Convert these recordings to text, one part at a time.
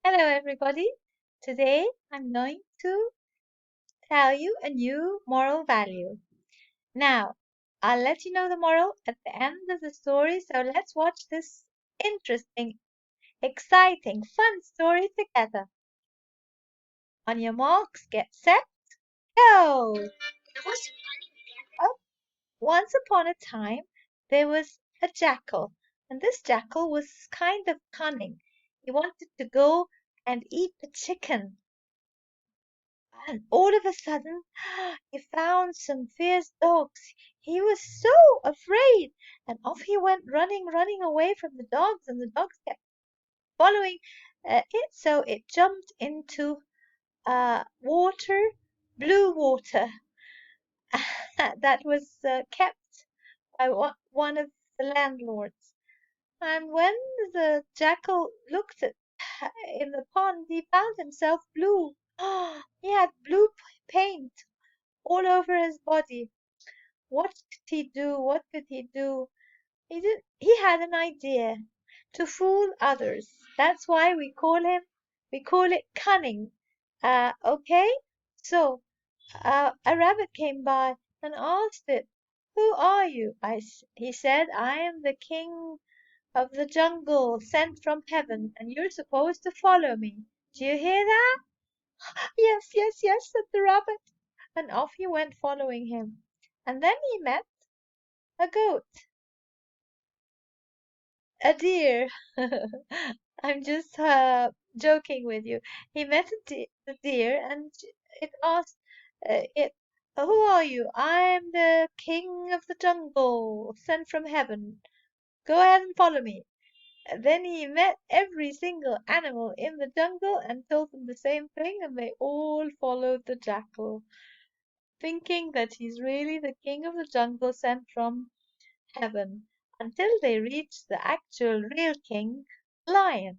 Hello, everybody. Today I'm going to tell you a new moral value. Now, I'll let you know the moral at the end of the story, so let's watch this interesting, exciting, fun story together. On your marks, get set, go! Oh, once upon a time, there was a jackal, and this jackal was kind of cunning. He wanted to go and eat the chicken. And all of a sudden, he found some fierce dogs. He was so afraid, and off he went running away from the dogs, and the dogs kept following it. So it jumped into water, blue water, that was kept by one of the landlords. And when the jackal looked at in the pond, he found himself blue. He had blue paint all over his body. What could he do? What could he do? He had an idea to fool others. That's why we call it cunning. Okay? So, a rabbit came by and asked it, "Who are you?" He said, "I am the king of the jungle, sent from heaven, and you're supposed to follow me. Do you hear that?" "Yes, yes, yes," said the rabbit, and off he went following him. And then he met a goat, a deer. I'm just joking with you. He met the deer, and it asked it, "Who are you?" "I am the king of the jungle, sent from heaven. Go ahead and follow me." Then he met every single animal in the jungle and told them the same thing, and they all followed the jackal, thinking that he's really the king of the jungle sent from heaven, until they reached the actual real king, the lion,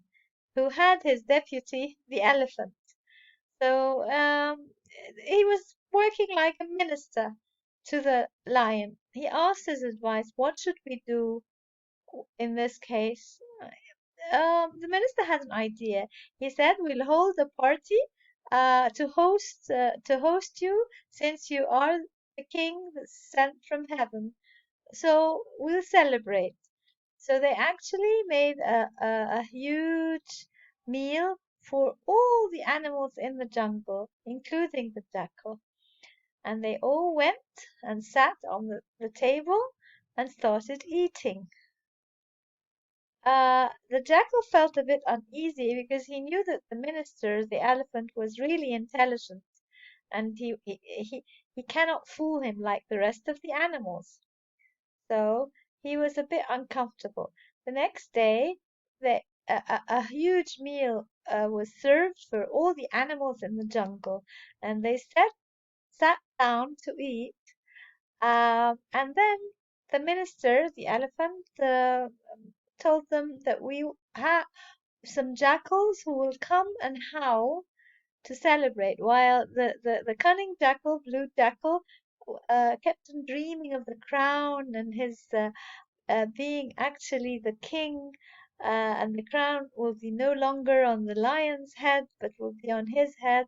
who had his deputy, the elephant. So he was working like a minister to the lion. He asked his advice, what should we do in this case? The minister had an idea. He said, "We'll hold a party to host you, since you are the king sent from heaven. So we'll celebrate." So they actually made a huge meal for all the animals in the jungle, including the jackal. And they all went and sat on the table and started eating. The jackal felt a bit uneasy because he knew that the minister, the elephant, was really intelligent, and he cannot fool him like the rest of the animals. So he was a bit uncomfortable. The next day, a huge meal was served for all the animals in the jungle, and they sat down to eat. And then the minister, the elephant, told them that we have some jackals who will come and howl to celebrate, while the cunning jackal, blue jackal, kept on dreaming of the crown and his being actually the king, and the crown will be no longer on the lion's head, but will be on his head.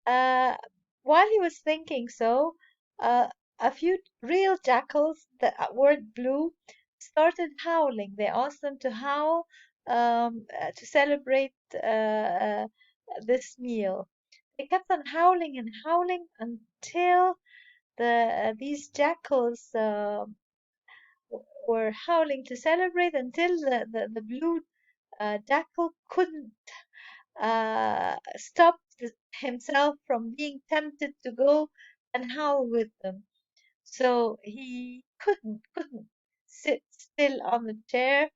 Uh, while he was thinking so, uh, a few real jackals that weren't blue started howling. They asked them to howl to celebrate this meal. They kept on howling and howling until these jackals were howling to celebrate, until the blue jackal couldn't stop himself from being tempted to go and howl with them. So he couldn't sit still on the chair,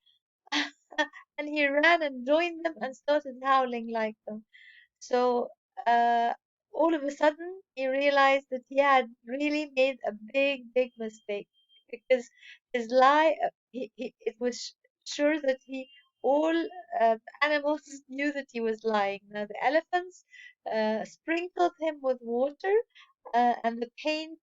and he ran and joined them and started howling like them. So uh, all of a sudden, he realized that he had really made a big mistake, because his lie, it was sure that all animals knew that he was lying. Now, the elephants sprinkled him with water, and the paint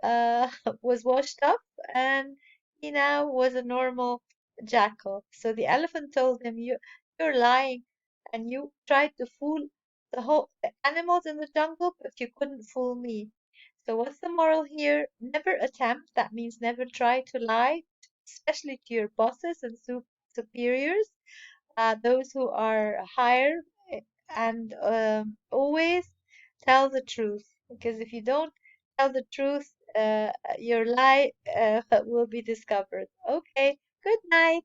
uh, was washed up, and he now was a normal jackal. So the elephant told him, You're lying. and you tried to fool the animals in the jungle, but you couldn't fool me. So what's the moral here? Never attempt. That means never try to lie, especially to your bosses and superiors, those who are higher, eh, and always tell the truth. Because if you don't tell the truth, your lie will be discovered. Okay, good night.